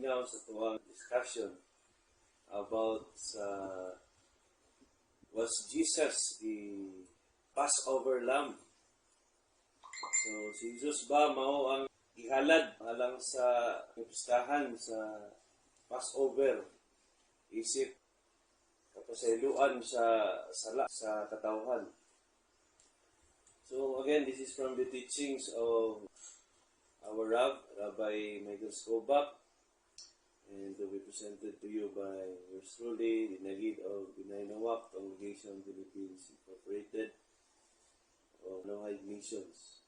paminaw sa tuwang discussion about was Jesus the Passover Lamb? So, si Jesus ba mao ang ihalad alang sa pistahan sa Passover? Isip kapasayloan sa sala sa katawhan. So again, this is from the teachings of our Rabbi Michael Skobach, and to be presented to you by yours truly, the Nagid of Binaynawak Congregation Philippines Incorporated of Noahide Nations.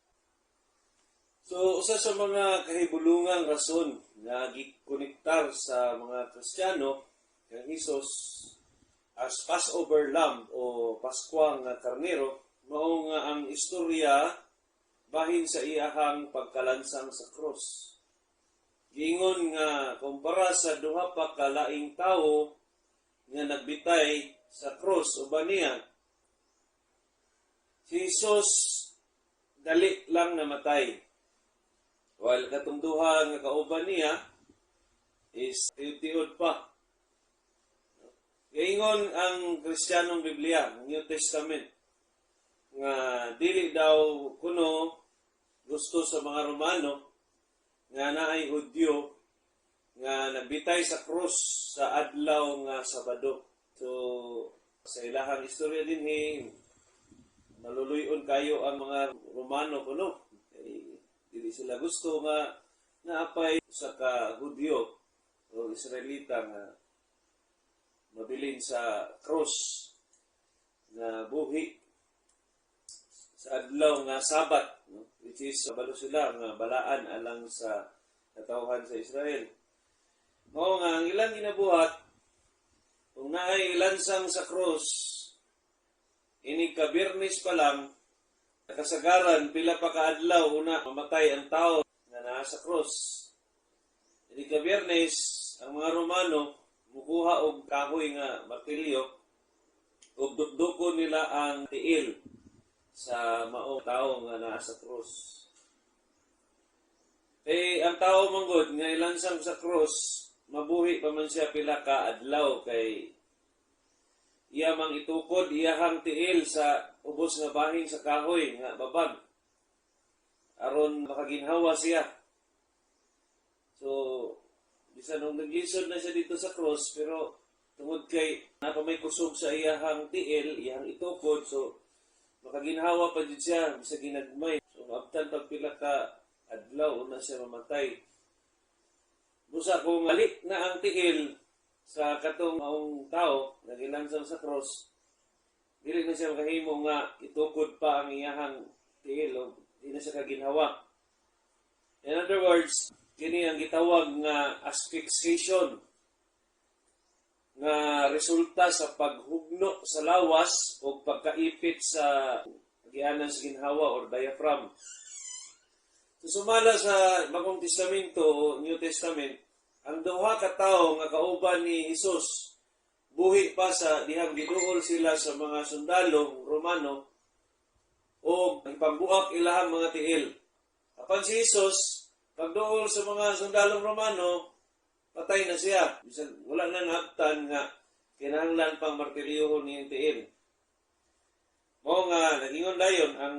So, usa sa mga kahibulungang rason na gikonektar sa mga Kristiyano kang Hesus as Passover Lamb o Paskwang nga karnero, mao nga ang istorya bahin sa iyahang pagkalansang sa cross. Giingon nga kumpara sa duha pa ka laing tawo nga nagbitay sa cross uban niya, si Jesus dali lang namatay. While katong duha nga kauban niya is tiud-tiud pa. Giingon ang Kristiyanong Biblia, New Testament, nga dili daw kuno gusto sa mga Romano nga naay Hudyo nga nagbitay sa cross sa adlaw nga Sabado. So sa ilahang istorya dinhi maluluyon kayo ang mga Romano kuno. Dili sila gusto nga naapay sa ka Hudyo o Israelita nga mabilin sa cross na buhi sa adlaw nga Sabat, no? Which is kabalo sila nga balaan alang sa katawhan sa Israel. Mao nga ang ilang ginabuhat kung naay ilansang sa cross ini ka Biyernes pa lang, kasagaran pila pa ka adlaw una mamatay ang tao nga naa sa cross. Ini ka Biyernes ang mga Romano mukuha og kahoy nga martilyo ug dukdukon nila ang tiil sa maong tao nga naa sa cross. Ang tao manggod nga ilansang sa cross, mabuhi pa man siya pila ka adlaw kay iya mang itukod iyahang tiil sa ubos nga bahin sa kahoy nga babag aron makaginhawa siya. So bisan nung naglisod na siya dito sa cross, pero tungod kay napamay kusog sa iyahang tiil, iyahang itukod, so makaginhawa pa dyan siya, bisa ginagmay. So maabtan pagpila ka adlaw na siya mamatay. Busa kung mali na ang tiil sa katong maong tao na ginansang sa cross, dili na siya makahimo nga itukod pa ang iyahang tiil o di na siya kaginhawa. In other words, kini ang gitawag nga asphyxiation nga resulta sa paghugno sa lawas o pagkaipit sa agianan sa ginhawa or diaphragm. So sumala sa Bagong Testamento o New Testament, ang duha ka tawo nga kauban ni Hesus buhi pa sa dihang giduol sila sa mga sundalong Romano o ipambuak ilahang mga tiil. Apan si Hesus pagduol sa mga sundalong Romano, patay na siya. Bisan wala na naabtan nga kinahanglan pang martilyohon niyang tiil. Mao nga nagingon dayon ang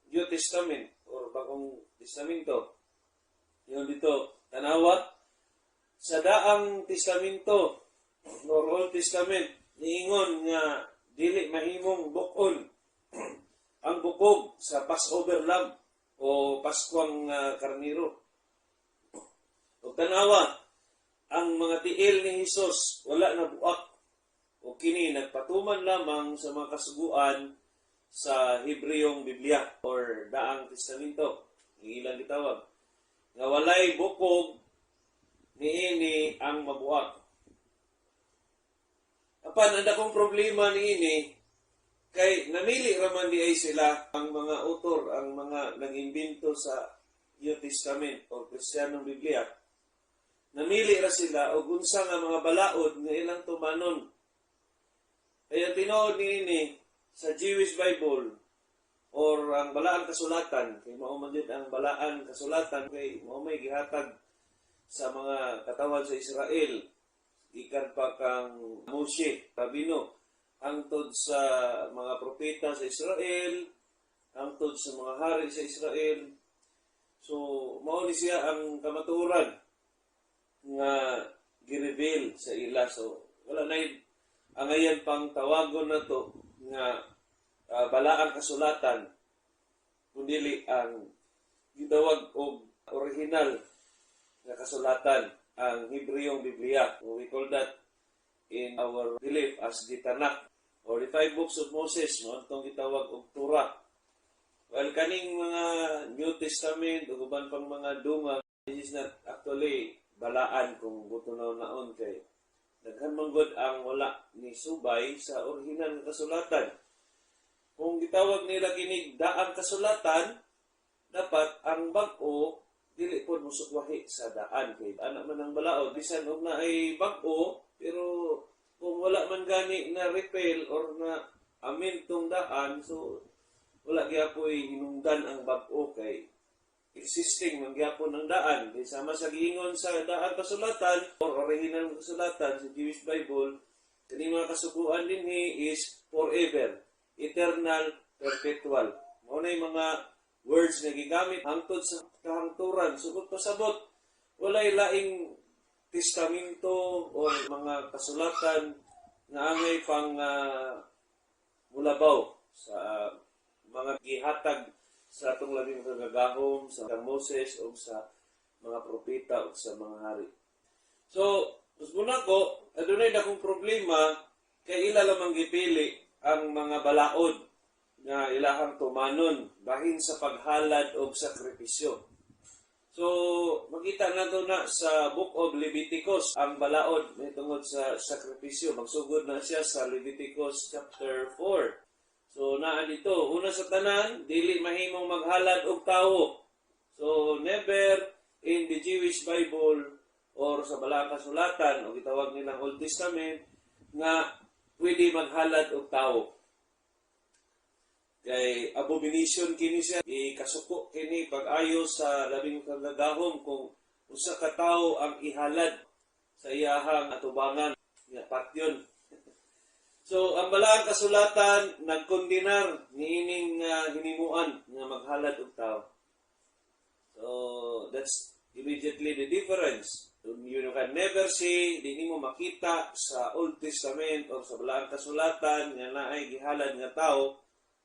New Testament or Bagong Testamento. Yun dito, tanawa sa daang testamento or Old Testament, niingon nga dili mahimong bukon ang bukog sa Passover Lamb o Paskwang karniro. O tanawa, ang mga tiil ni Hesus wala na buak o kini nagpatuman lamang sa mga kasuguan sa Hebreyong Biblia or Daang Testamento. Ang ilang gitawag. Nga walay bukog niini ang mabuak. Apan ang dakong problema niini kay namili raman di ay sila ang mga author, ang mga nag-imbento sa New Testament o Kristiyanong Biblia. Namili ra sila o unsa nga mga balaod nga ilang tumanon. Kaya tinuod niini sa Jewish Bible or ang Balaan Kasulatan, kay mao man ang Balaan Kasulatan kay mao may gihatag sa mga katawan sa Israel, ikan pa kang Moshe, Rabino, hangtod sa mga propeta sa Israel, hangtod sa mga hari sa Israel. So, mao ni siya ang kamaturan nga gi-reveal sa ila. So, wala na ang ayan pang tawagon na to nga balaang kasulatan, kundi ang gitawag og original nga kasulatan, ang Hebrewong Biblia. We call that in our belief as the Tanakh or the 5 books of Moses, no? Itong gitawag og Torah. Well, kaning mga New Testament o uban pang mga dunga, this is not actually balaan kung buto naon kay daghan man gud ang wala ni subay sa original nga kasulatan. Kung gitawag nila kinig daang kasulatan, dapat ang bag-o dili pod musukwahi sa daan kay ana man ang balaod bisan og na ay bag-o, pero kung wala man gani na repel or na amintong daan, so wala gyapon hinungdan ang bag-o kay existing man gyapon ang daan. Kay sama sa giingon sa daan kasulatan or original kasulatan sa Jewish Bible, kini mga kasuguan dinhi is forever, eternal, perpetual. Mao nay mga words na gigamit hangtod sa kahangturan. Sugod pasabot, walay laing testamento o mga kasulatan na angay pang mulabaw sa mga gihatag sa atong labing kagagahom, sa Moses o sa mga propeta o sa mga hari. So, usbuna ko, adunay dakong problema kay ila lamang gipili ang mga balaod nga ilahang tumanon bahin sa paghalad o sakripisyo. So, makita na to na sa Book of Leviticus ang balaod may tungod sa sakripisyo. Magsugod na siya sa Leviticus chapter 4. So, naa dito, una sa tanan, dili mahimong maghalad og tawo. So, never in the Jewish Bible or sa balaang kasulatan o gitawag nilang Old Testament nga pwede maghalad og tawo. Kay abomination kini siya, ikasuko kini pag-ayo sa labing kagagahom kung usa ka tawo ang ihalad sa iyahang atubangan nga patyon. So, ang balaang kasulatan nagkondinar niining hinimuan nga maghalad og tawo. So, that's immediately the difference. You can never see, di mo makita sa Old Testament o sa balaang kasulatan nga naay gihalad nga tawo.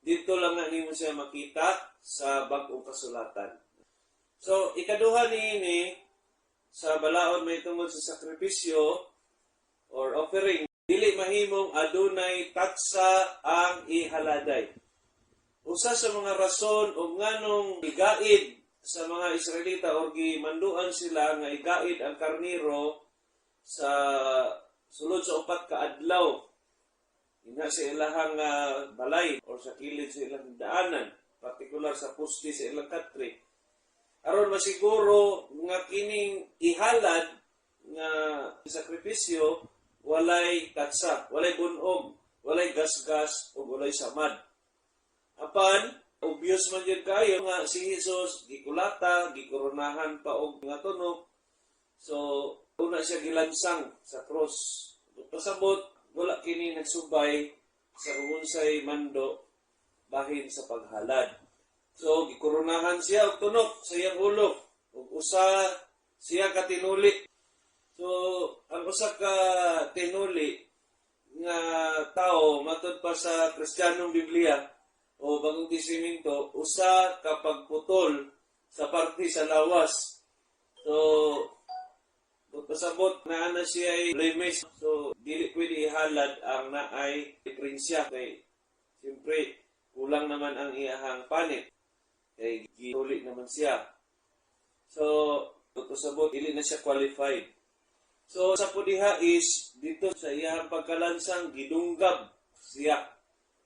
Dito lang na nimo siya makita sa bag-ong kasulatan. So, ikaduha niini sa balaod may tungod sa sakripisyo or offering, dili mahimong adunay tatsa ang ihaladay. Usa sa mga rason o nganong igaid sa mga Israelita o gimanduan sila nga igaid ang karniro sa sulod sa 4 ka adlaw. Ina sa ilahang balay o sa kilid sa ilang daanan, partikular sa pusti sa ilang katri. Aron masiguro nga kining ihalad nga sakripisyo walay tatsa, walay bunog, walay gasgas o walay samad. Apan, obvious man yun kayo nga si Jesus gikulata, gikoronahan pa og nga tunok. So, una siya gilansang sa cross. Pasabot, wala kini nagsubay sa unsay mando bahin sa paghalad. So, gikoronahan siya og tunok sa iyang ulo. Ug usa siya katinuli. So, ang usa ka tinuli nga tao matud pa sa Kristiyanong Biblia o Bagong Testamento, usa ka pagputol sa parte sa lawas. So, pasabot na siya ay blemish. So, dili pwede ihalad ang naay diferensya kay siyempre kulang naman ang iyahang panit. Kay gituli naman siya. So, pasabot dili na siya qualified. So, sa pudiha is, dito sa iyang pagkalansang, gidunggab siya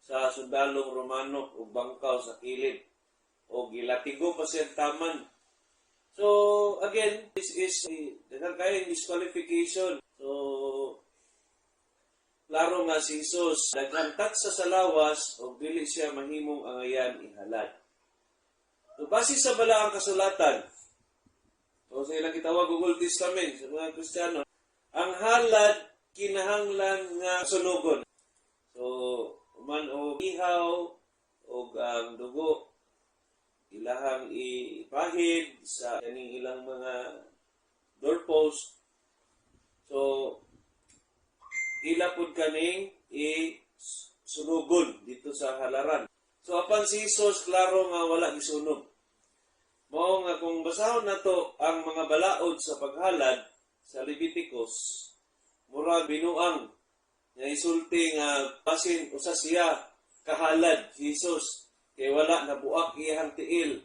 sa sundalong Romano o bangkaw sa kilid. O gilatigo pa siya taman. So, again, this is kayong disqualification. So, klaro nga si Jesus, naghantat sa lawas o dili siya mahimong angayan ihalad. So, base sa balaang kasulatan, o o sa ilang gitawag og Old Testament sa mga Kristiyano, ang halad kinahanglan nga sunugon. So, man o ihaw o ang dugo ilahang ipahid sa kaning ilang mga doorpost. So, ila pud kaning sunugon dito sa halaran. So, apan si Jesus, klaro nga wala gisunog. Mao nga kung basahon nato ang mga balaod sa paghalad sa Leviticus, murag binuang nga isulti nga pasin usa siya kahalad si Jesus kay wala nabuak iyang tiil.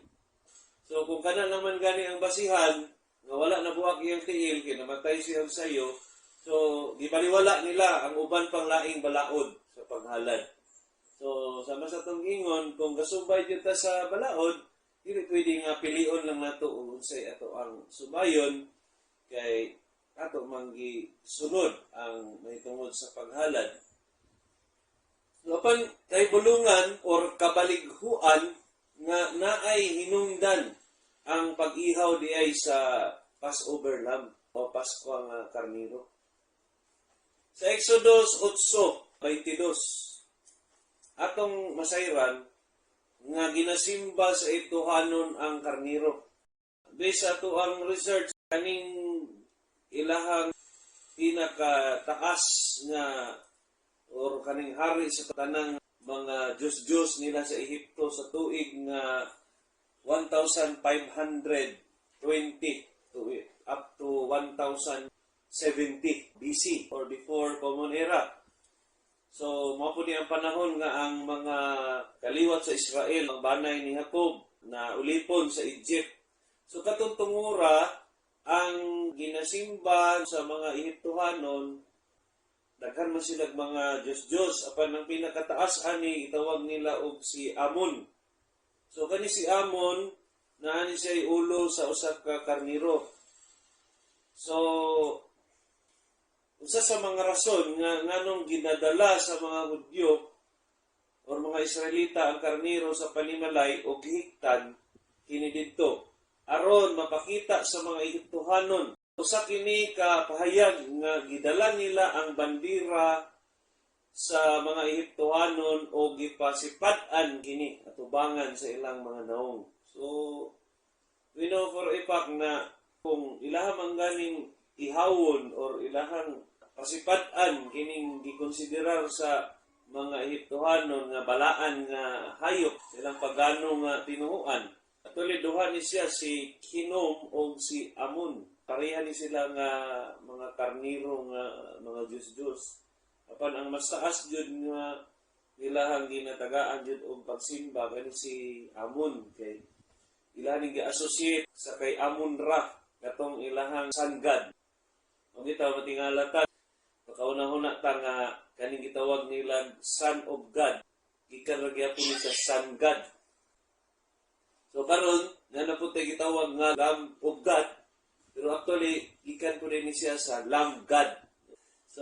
So kung kana naman gani ang basihan nga wala nabuak iyang tiil kay namatay siya sayo, so gibaliwala nila ang uban pang laing balaod sa paghalad. So sama sa tong ingon, kung gasubay jud ta sa balaod, dili pwede nga pilion lang nato kung unsay ato ang sumayon kay ato manggi sunod ang mahitungod sa paghalad. Apan kay bulungan or kabalighuan nga naay hinungdan ang pag-ihaw diay sa Passover lamb o Pasko nga karniro. Sa Exodus 8:22 atong masayran nga ginasimba sa ituhanon ang karniro. Based sa ato ang research, kaning ilahang pinakataas nga or kaning hari sa tanang mga Diyos-Diyos nila sa Ehipto sa tuig nga 1520 up to 1070 BC or before Common Era. So, mao po ang panahon nga ang mga kaliwat sa Israel, ang banay ni Jacob na ulipon sa Egypt. So, katong tungura, ang ginasimba sa mga Ehiptohanon, daghan man sila mga Diyos-Diyos. Apan ang pinakataas ani itawag nila og si Amon. So kani si Amon naani siya ulo sa usa ka karniro. So usa sa mga rason nga nganong ginadala sa mga Hudyo or mga Israelita ang karniro sa panimalay o gihiktan kini didto aron mapakita sa mga Ehiptohanon. Usa kini ka pahayag nga gidala nila ang bandira sa mga Ehiptohanon o gipasipat-an kini atubangan sa ilang mga naong. So we know for a fact na kung ilahang ganing ihawon or ilahang pasipat-an kining gikonsiderar sa mga Ehiptohanon nga balaan nga hayop ilang pagano nga tinuhuan. Atuli duha ni siya si Hinom o si Amon. Pareha ni sila nga mga karniro nga mga Diyos-Diyos. Apan ang mas taas jud nga ilahang ginatagaan jud og pagsimba kani si Amon kay ilahang gi-associate sa kay Amon-Ra katong ilahang sun god. Ang bitaw matingalatan pagkauna-una ta nga kaning gitawag nila son of God. Gikan ra gyapon ni sa sun god. So karon nga na puti gitawag nga Lamb of God. Pero actually, ikan po rin siya sa Lamb God. So,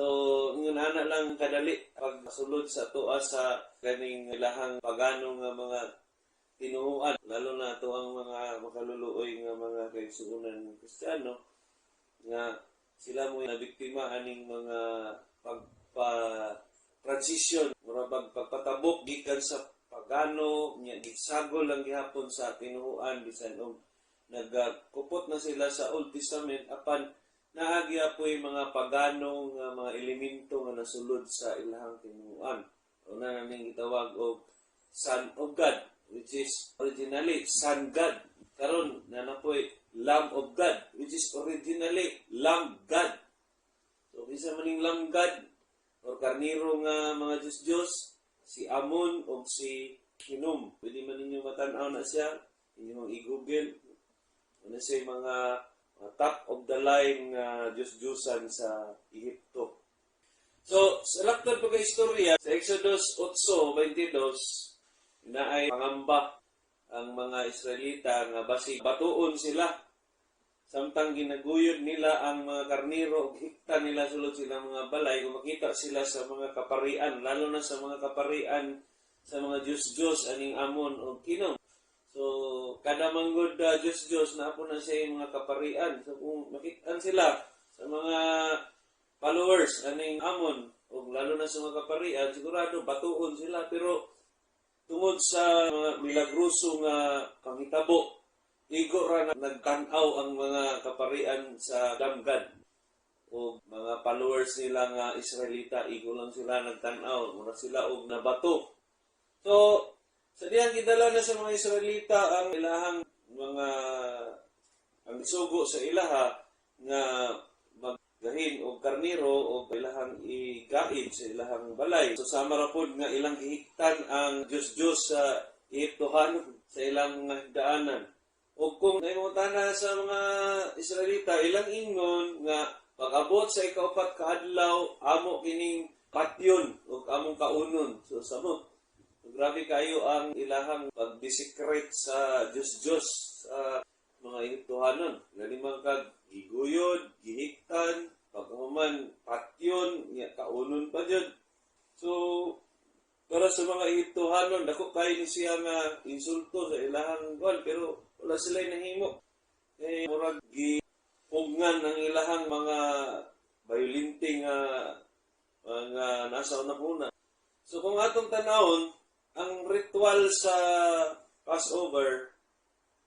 yun ana lang kadali pag masulod sa tuwa sa kaning ilahang pagano nga mga tinuuan. Lalo na ito ang mga makaluluoy nga mga kaigsuunan Kristiyano nga sila mo nabiktima aning mga pagpa-transition, murabag pagpatabok gikan sa pagano, nya gisagol lang gihapon sa tinuuan bisan og nagkupot na sila sa Old Testament apan naagya po yung mga pagano nga mga elemento nga nasulod sa ilahang tinuuan. Una naming gitawag og Son of God, which is originally Sun God. Karon na napoy Lamb of God, which is originally Lamb God. So isa maning Lamb God or karniro nga mga Diyos-Diyos, si Amon o si Hinom. Pwede man ninyo matanaw na siya, inyong i-google. Ano siya mga top of the line Diyos-Diyusan sa Ehipto. So, sa laktod pagka-istorya, sa Exodus 8:22, na ay pangamba ang mga Israelita nga basig batuon sila. Samtang ginaguyod nila ang mga karniro, hikta nila sulod silang mga balay, kung makita sila sa mga kaparian, lalo na sa mga kaparian sa mga Diyos-Diyos, aning Amon o Kinom. So, kada manggod Diyos na po na siya yung mga kaparian. So, kung makitaan sila sa mga followers, aning amon, o lalo na sa mga kaparian, sigurado batuon sila. Pero, tungod sa mga milagroso nga panghitabo, igo ra na nagtanaw ang mga kaparian sa damgad. O mga followers nila nga Israelita, igo lang sila nagtanaw, mura sila og nabato. So, sa diyang gidala na sa mga Israelita ang ilahang mga ang sugo sa ilaha nga maggahin o karniro o ilahang igaid sa ilahang balay. So sama ra pod nga ilang gihiktan ang Diyos sa Ehiptohanon sa ilang mga higdaanan. O kung naimutana sa mga Israelita, ilang ingon nga pag-abot sa ikaupat ka adlaw, amo kining patyon o among kaunon. So samot. Grabe kayo ang ilahang pagdisikret sa Diyos sa mga Ehiptohanon. Nalimang kag giguyod, gihiktan, pagkahuman patyon, kaunon pa dyan. So, para sa mga Ehiptohanon, dako kayo ni siya nga insulto sa ilahang gawal, pero wala sila nahimo. Murag gipugnan ang ilahang mga violinting mga nasa unang-una. So, kung atong tanawon, ang ritual sa Passover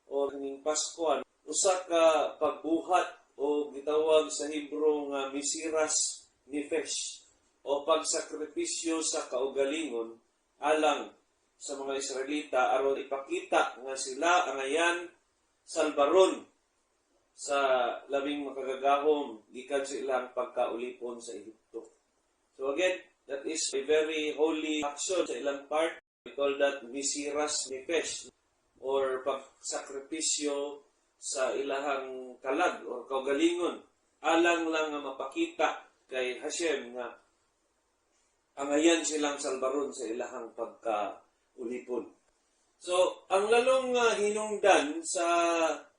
o ning Paskuan, usa ka pagbuhat o gitawag sa Hebrew nga misiras nefesh o pagsakripisyo sa kaugalingon alang sa mga Israelita aron ipakita nga sila angayan salbaron sa labing makagagahom gikan sa ilang pagkaulipon sa Ehipto. So again, that is a very holy action sa ilang part. We call that misiras nefesh or pagsakripisyo sa ilahang kalag o kaugalingon. Alang lang nga mapakita kay Hashem nga angayan silang salbaron sa ilahang pagkaulipon. So, ang lalong hinungdan sa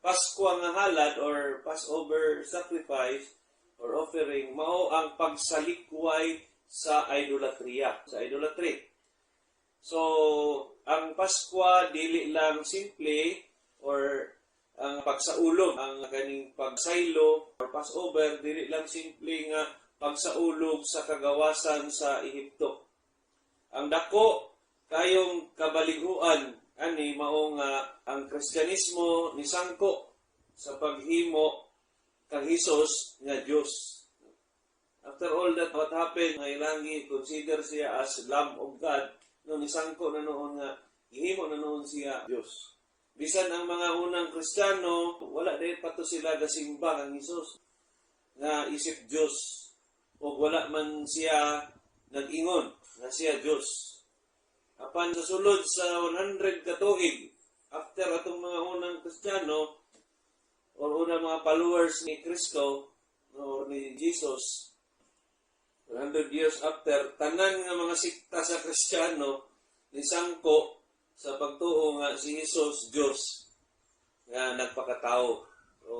Pasko nga halad or Passover sacrifice or offering, mao ang pagsalikway sa idolatria, sa idolatry. So, ang Paskwa dili lang simple or ang pagsaulog, ang kaning pagsaylo or Passover dili lang simple nga pagsaulog sa kagawasan sa Ehipto. Ang dako kayong kabaliguan ani mao nga ang Kristyanismo ni sangko sa paghimo kang Hesus nga Dios. After all that what happened, nga ilangi consider siya as Lamb of God. No, nisangko na noon nga, ihimo na noon siya Diyos. Bisan ang mga unang Kristiyano, wala dahil pa to sila gasimba ang Hesus nga isip Diyos. O wala man siya nag-ingon nga siya Diyos. Apan sa sulod sa 100 katuig, after atong mga unang Kristiyano, o unang mga followers ni Kristo, o ni Jesus, 100 years after, tanan nga mga sikta sa Kristiyano nisangko sa pagtuo nga si Jesus Diyos nga nagpakatao. So,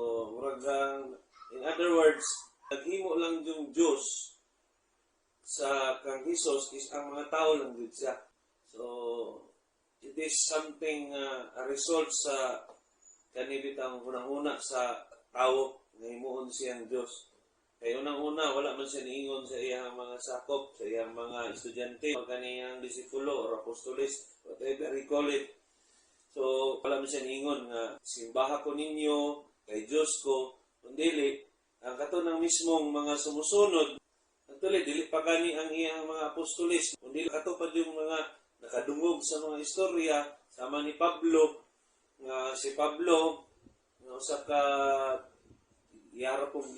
in other words, naghimo lang yung Diyos sa kang Jesus is ang mga tao lang din siya. So, it is something, a result sa kanibitang unang-una sa tao nga himuon siyang Diyos. Kaya unang-una, wala man siya niingon sa iyang mga sakop, sa iyang mga estudyante, o kaniyang disipulo or apostolis, whatever he call it. So, wala man siya niingon nga, simbaha ko ninyo, kay Diyos ko, kundili, ang katunang mismong mga sumusunod, actually, dili pa gani ang iyang mga apostolis, kundili katupad yung mga nakadungog sa mga istorya, sama ni Pablo, nga si Pablo, nga usa ka iharap kong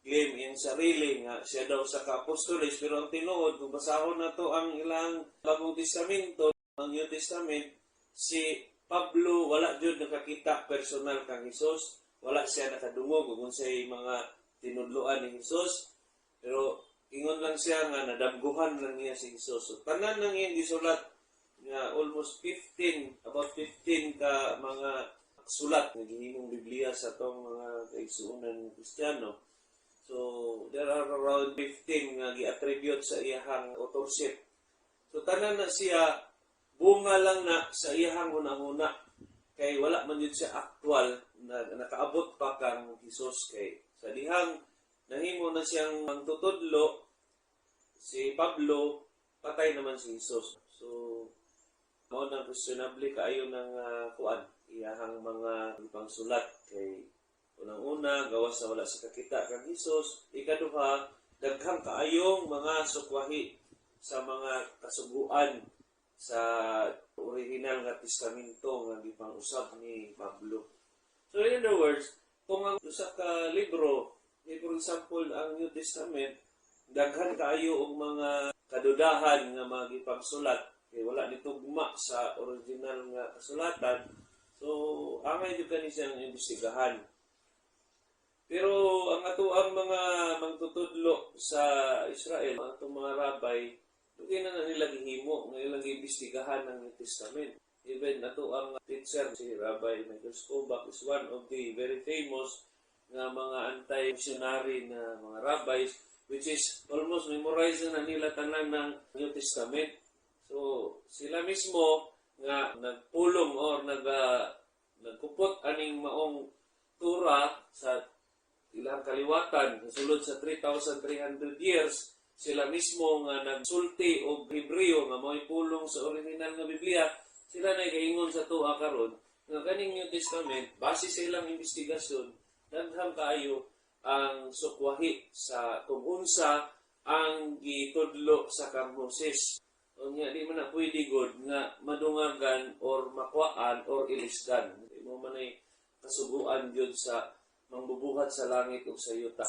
claim yung sarili nga siya daw sa ka-apostolis, pero ang tinuod, kung basahon na to ang ilang Bagong Testamento, ang New Testament, si Pablo wala jud nakakita personal kang Hesus, wala siya nakadungog kung sa mga tinudloan ni Hesus, pero ingon lang siya nga nadamguhan lang niya si Hesus. So, tanan nang iyang gisulat nga almost 15, about 15 ka mga sulat nga gihimong Biblia sa tong mga kaigsuonan Kristiyano. So, there are around 15 nga gi-attribute sa iyahang authorship. So, tanan na siya, bunga lang na sa iyahang una-una kay wala man yun siya actual na nakaabot pa kang Hesus kay sa dihang nahimo na siyang mangtutudlo si Pablo, patay naman si Hesus. So mao nang questionable kaayo ng kuan iyahang mga pangsulat kay unang-una gawas sa wala sa kakita kang Hesus, ikaduha daghang kaayong mga sukwahi sa mga kasuguan sa original nga testamento nga gipang-usab ni Pablo. So in other words, kung ang usa ka libro, for example ang New Testament, daghan kaayo og mga kadudahan nga magipangsulat kay wala ni tugma sa original nga kasulatan. So angay jud kani siyang imbestigahan. Pero ang atoang mga mangtutudlo sa Israel, ang atong mga rabay, hindi na nila gihimo, nila giimbestigahan ng New Testament. Even ato ang teacher, si Rabbi Michael Skobach, is one of the very famous nga mga anti-missionary na mga rabbis, which is almost memorize na nila tanan ng New Testament. So, sila mismo nga nagpulong or nagkupot aning maong tura sa ilang kaliwatan, sulod sa 3,300 years, sila mismo nga nagsulti o Hebreo nga mo'y pulong sa original nga Biblia, sila na ikaingon sa tuwa karon nga kaning New Testament, base sa ilang investigasyon, daghang kaayo ang sukwahi sa kung unsa ang gitudlo sa kang Moses. O nga, di man na pwede god nga madungagan or makuaan or ilisdan. Di mo man ay kasuguan yun sa mangbubuhat sa langit o sa yuta.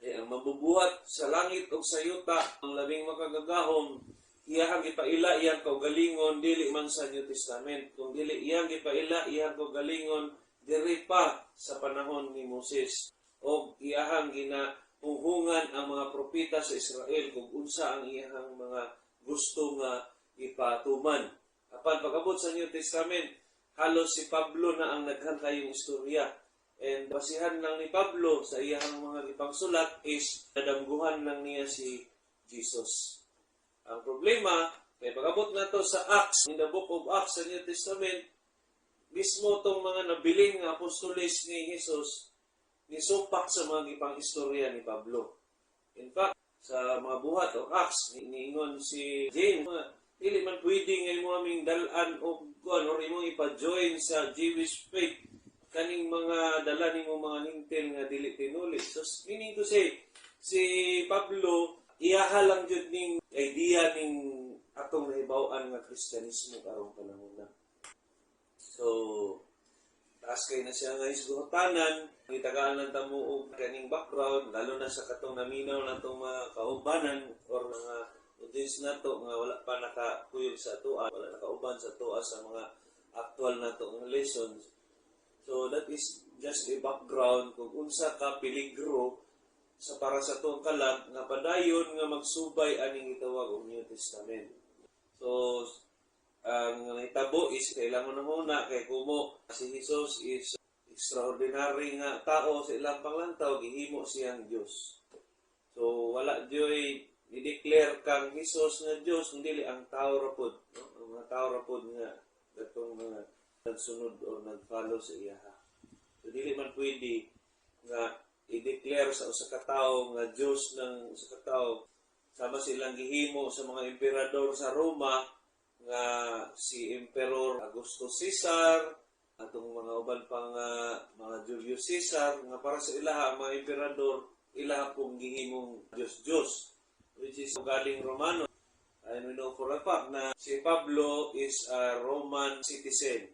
Ang mabubuhat sa langit o sa yuta, ang labing makagagahom, iyang gipaila, iyang kaugalingon, dili man sa New Testament. Kung dili iyang gipaila, iyang kaugalingon, diri pa sa panahon ni Moses. O iyang ginahunghungan ang mga propeta sa Israel kung unsa ang iyang mga gusto nga ipatuman. Apan pag-abot sa New Testament, halos si Pablo na ang naghang kayong istorya. And basihan lang ni Pablo sa iyang mga ipangsulat is nadamguhan lang niya si Jesus. Ang problema, kay pag-abot na to sa Acts, in the book of Acts sa New Testament, mismo itong mga nabiling nga apostolis ni Jesus, nisumpak sa mga ipang istorya ni Pablo. In fact, sa mga buhat o Acts, niingon si James, dili man pwede nga mo aming dalan o kuan or imong ipa-join sa Jewish faith kaning mga dala nimo mga hintel nga dili tinuli. So meaning to say, si Pablo iyaha lang jud ning idea ning atong nahibaw-an nga Kristyanismo karong panahon na. So taas kay na siya nga isgotanan, itagaan lang tamo og kaning background lalo na sa katong naminaw natong mga kaubanan or mga audience nato nga wala pa nakakuyog sa atoa, wala nakauban sa atoa sa mga actual natong lessons. So that is just a background kung unsa ka peligro sa para sa tuong kalag nga padayon nga magsubay aning itawag og New Testament. So ang itabo is kailangan na kay kumo si Jesus is extraordinary nga tao sa ilang panglantaw, gihimo siyang Dios. So wala joy i-declare kang Jesus nga Dios kundi ang tao rapod, no? Ang mga tao rapod nga datong mga nagsunod o nag-follow sa iyaha. So, dili man pwede nga i-declare sa usa ka tawo nga Diyos ng usa ka tawo sama silang gihimo sa mga emperador sa Roma nga si Emperor Augusto Caesar, atong mga uban pang mga Julius Caesar, nga para sa ilaha, mga emperador, ilaha pong gihimong Diyos, which is galing Romano. And we know for a fact na si Pablo is a Roman citizen.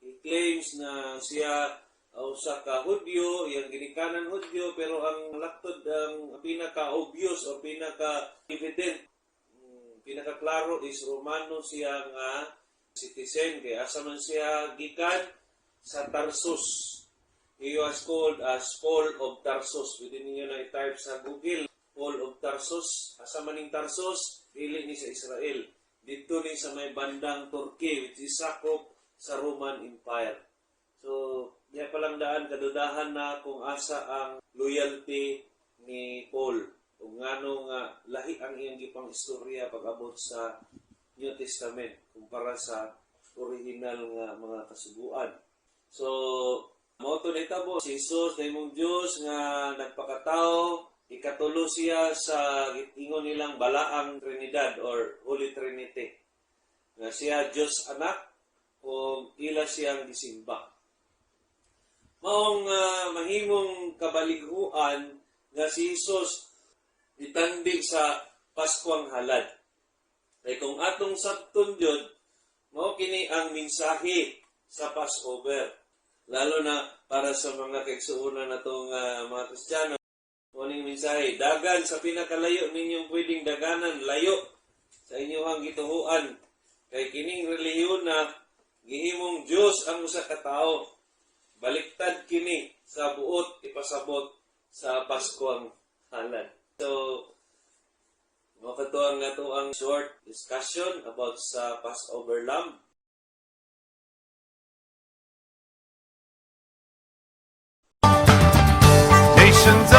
He claims na siya usa ka Hudyo, iyang ginikanan Hudyo, pero ang laktod ang pinaka-obvious o pinaka-evident, pinaka-klaro is Romano siya nga citizen. Kaya asa man siya gikan sa Tarsus. He was called as Paul of Tarsus. Pwede ninyo na i-type sa Google, Paul of Tarsus. Asa maning Tarsus, dili ni sa Israel. Dito ni sa may bandang Turkey, which is sakop sa Roman Empire. So, diya palang daan, kadudahan na kung asa ang loyalty ni Paul. Kung ngano nga lahi ang iyang gipang istorya pag-abot sa New Testament kumpara sa original nga mga kasuguan. So, mao to nahitabo si Jesus na imong Dios nga nagpakatao, ikatulo siya sa ingon nilang balaang Trinidad or Holy Trinity. Nga siya Diyos anak o ila siyang gisimba. Maong mahimong kabaliguan nga si Jesus itandi sa Paskuang Halad. Kaya kung atong sabton yun, mao kini ang mensahe sa Passover. Lalo na para sa mga kaigsuonan natong mga Kristiyano. Muning mensahe, dagan sa pinakalayo ninyong pwedeng daganan, layo sa inyong gituhuan. Kay kining relihiyon na gihimong Dios ang usa ka tawo. Baliktad kini sa buot ipasabot sa Paskuang Halad. So, makato ang short discussion about sa Passover Lamb. Nations